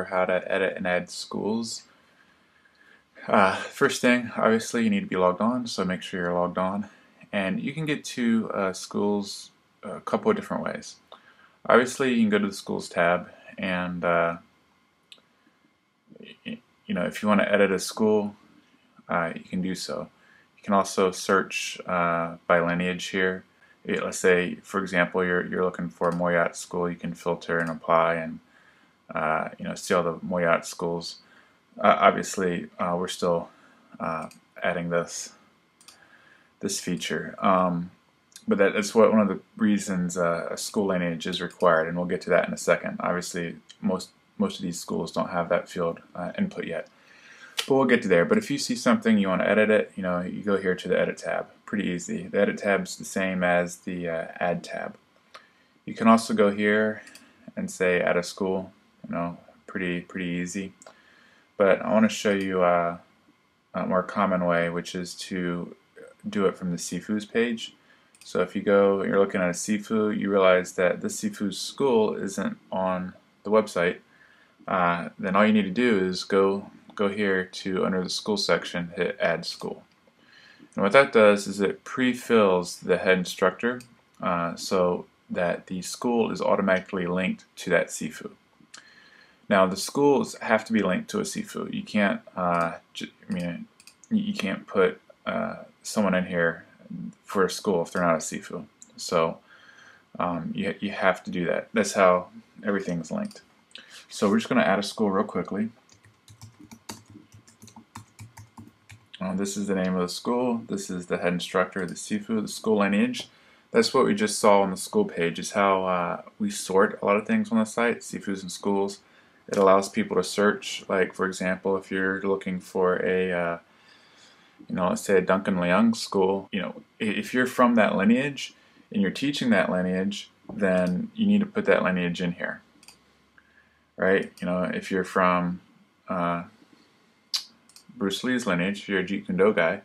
how to edit and add schools. First thing, obviously, you need to be logged on, so make sure you're logged on. And you can get to schools a couple of different ways. Obviously, you can go to the schools tab, and if you want to edit a school, you can do so. You can also search by lineage here. Let's say, for example, you're looking for a Moyat school. You can filter and apply, and see all the Moyat schools. Obviously, we're still adding this feature, but that's one of the reasons a school lineage is required, and we'll get to that in a second. Obviously, most of these schools don't have that field input yet, but we'll get to there. But if you see something you want to edit it, you go here to the Edit tab. Pretty easy. The Edit tab is the same as the Add tab. You can also go here and say Add a school. Pretty easy. But I want to show you a more common way, which is to do it from the Sifu's page. So if you're looking at a Sifu, you realize that this Sifu's school isn't on the website. Then all you need to do is go here to under the school section, hit Add School. And what that does is it pre-fills the head instructor so that the school is automatically linked to that Sifu. Now the schools have to be linked to a Sifu. You can't, you can't put someone in here for a school if they're not a Sifu. So you have to do that. That's how everything's linked. So we're just going to add a school real quickly. This is the name of the school. This is the head instructor, the Sifu, the school lineage. That's what we just saw on the school page, is how we sort a lot of things on the site, Sifus and schools. It allows people to search, like for example, if you're looking for a, let's say a Duncan Leung school, if you're from that lineage and you're teaching that lineage, then you need to put that lineage in here, right? If you're from Bruce Lee's lineage, if you're a Jeet Kune Do guy,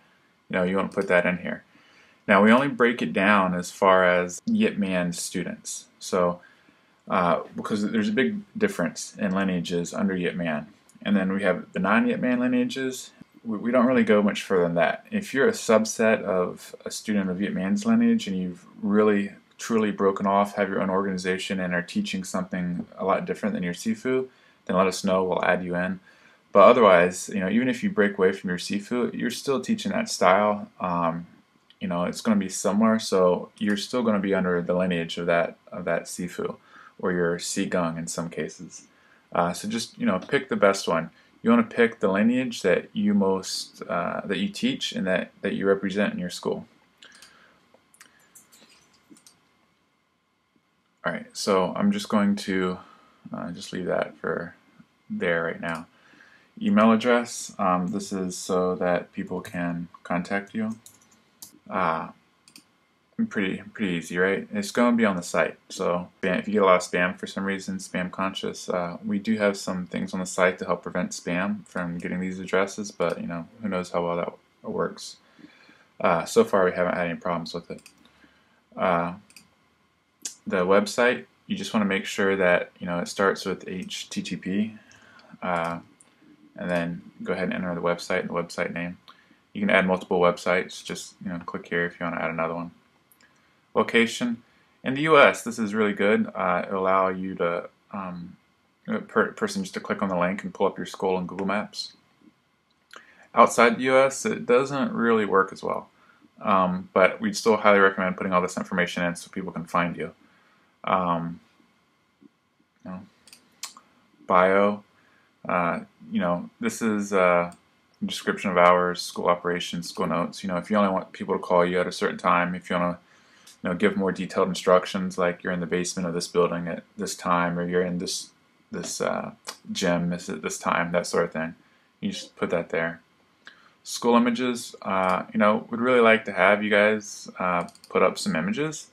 you want to put that in here. Now we only break it down as far as Yip Man students. So because there's a big difference in lineages under Yip Man. And then we have the non-Yip Man lineages. We don't really go much further than that. If you're a subset of a student of Yip Man's lineage and you've really truly broken off, have your own organization, and are teaching something a lot different than your Sifu, then let us know, we'll add you in. But otherwise, even if you break away from your Sifu, you're still teaching that style. It's going to be similar, so you're still going to be under the lineage of that Sifu, or your Sigung in some cases. So just pick the best one. You want to pick the lineage that you that you teach and that you represent in your school. All right, so I'm just going to just leave that for there right now. Email address. This is so that people can contact you. Pretty easy, right? It's going to be on the site. So if you get a lot of spam for some reason, spam conscious, we do have some things on the site to help prevent spam from getting these addresses, but who knows how well that works. So far we haven't had any problems with it. The website, you just want to make sure that it starts with HTTP, and then go ahead and enter the website and the website name. You can add multiple websites. Just click here if you want to add another one. Location. In the US, this is really good. It'll allow you to person just to click on the link and pull up your school in Google Maps. Outside the US, it doesn't really work as well. But we'd still highly recommend putting all this information in so people can find you. Bio. This is description of hours, school operations, school notes. If you only want people to call you at a certain time, if you want to give more detailed instructions, like you're in the basement of this building at this time, or you're in this gym at this time, that sort of thing. You just put that there. School images. Would really like to have you guys put up some images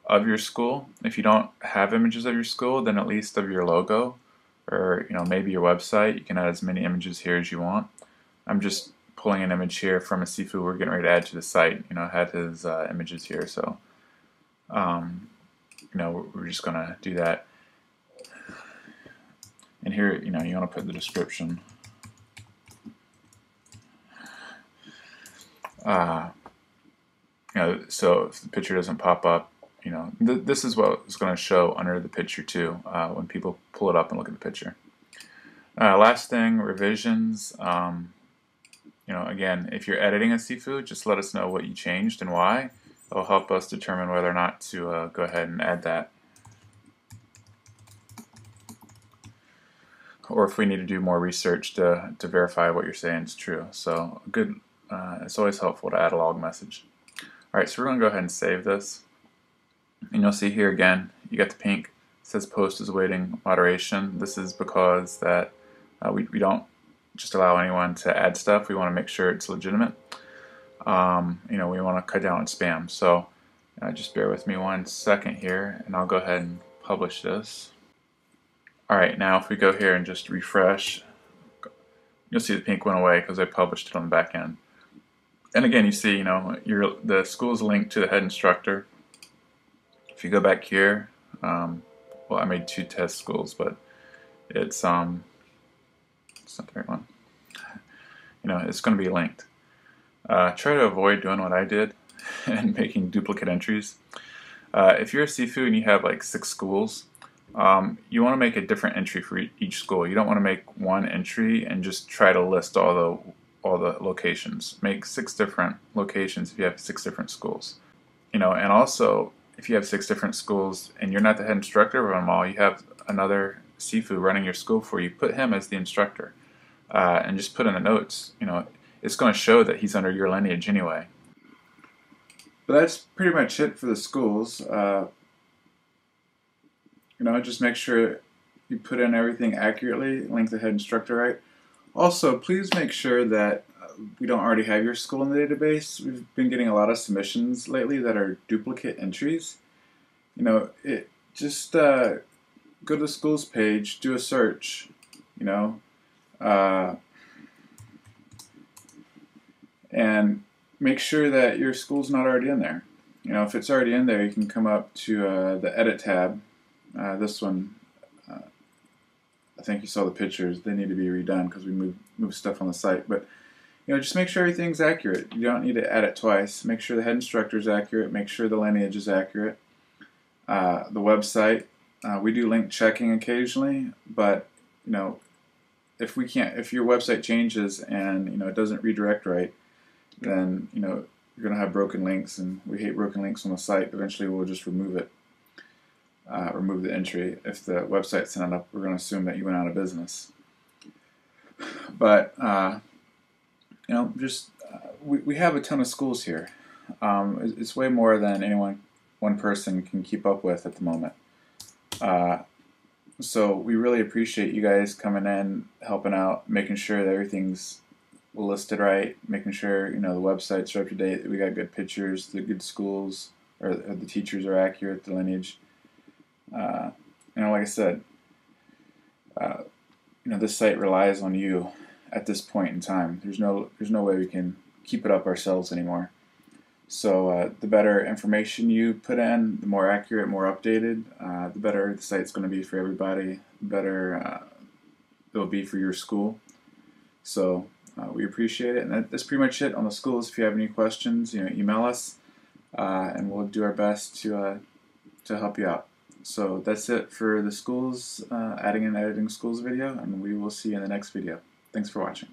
of your school. If you don't have images of your school, then at least of your logo, or maybe your website. You can add as many images here as you want. I'm just pulling an image here from a Sifu we're getting ready to add to the site. I had his images here, so we're just gonna do that. And here, you want to put the description. So if the picture doesn't pop up, this is what is going to show under the picture too when people pull it up and look at the picture. Last thing, revisions. Again, if you're editing a Sifu, just let us know what you changed and why. It'll help us determine whether or not to go ahead and add that. Or if we need to do more research to verify what you're saying is true. So it's always helpful to add a log message. Alright, so we're going to go ahead and save this. And you'll see here again, you got the pink. It says post is awaiting moderation. This is because that we don't just allow anyone to add stuff. We want to make sure it's legitimate. We want to cut down on spam. So just bear with me 1 second here, and I'll go ahead and publish this. Alright, now if we go here and just refresh, you'll see the pink went away because I published it on the back end. And again, you see, the school's linked to the head instructor. If you go back here, well, I made 2 test schools, but it's not the right one. It's going to be linked. Try to avoid doing what I did and making duplicate entries. If you're a Sifu and you have like 6 schools, you want to make a different entry for each school. You don't want to make one entry and just try to list all the locations. Make 6 different locations if you have 6 different schools. And also, if you have 6 different schools and you're not the head instructor of them all, you have another Sifu running your school for you, put him as the instructor. And just put in the notes, it's going to show that he's under your lineage anyway. But that's pretty much it for the schools. Just make sure you put in everything accurately, link the head instructor right. Also, please make sure that we don't already have your school in the database. We've been getting a lot of submissions lately that are duplicate entries. Just go to the schools page, do a search, and make sure that your school's not already in there. If it's already in there, you can come up to the edit tab. This one, I think you saw the pictures. They need to be redone because we move stuff on the site. But just make sure everything's accurate. You don't need to add it twice. Make sure the head instructor is accurate. Make sure the lineage is accurate. The website, we do link checking occasionally, but if your website changes and it doesn't redirect right, then you're going to have broken links, and we hate broken links on the site. Eventually, we'll just remove it, remove the entry. If the website's not up, we're going to assume that you went out of business. But we have a ton of schools here. It's way more than one person can keep up with at the moment. So we really appreciate you guys coming in, helping out, making sure that everything's listed right, making sure the websites are up to date, that we got good pictures, the good schools, or the teachers are accurate, the lineage. Like I said, this site relies on you at this point in time. There's no way we can keep it up ourselves anymore. So the better information you put in, the more accurate, more updated, the better the site's going to be for everybody, the better it'll be for your school. So we appreciate it. And that's pretty much it on the schools. If you have any questions, email us, and we'll do our best to help you out. So that's it for the schools, adding and editing schools video, and we will see you in the next video. Thanks for watching.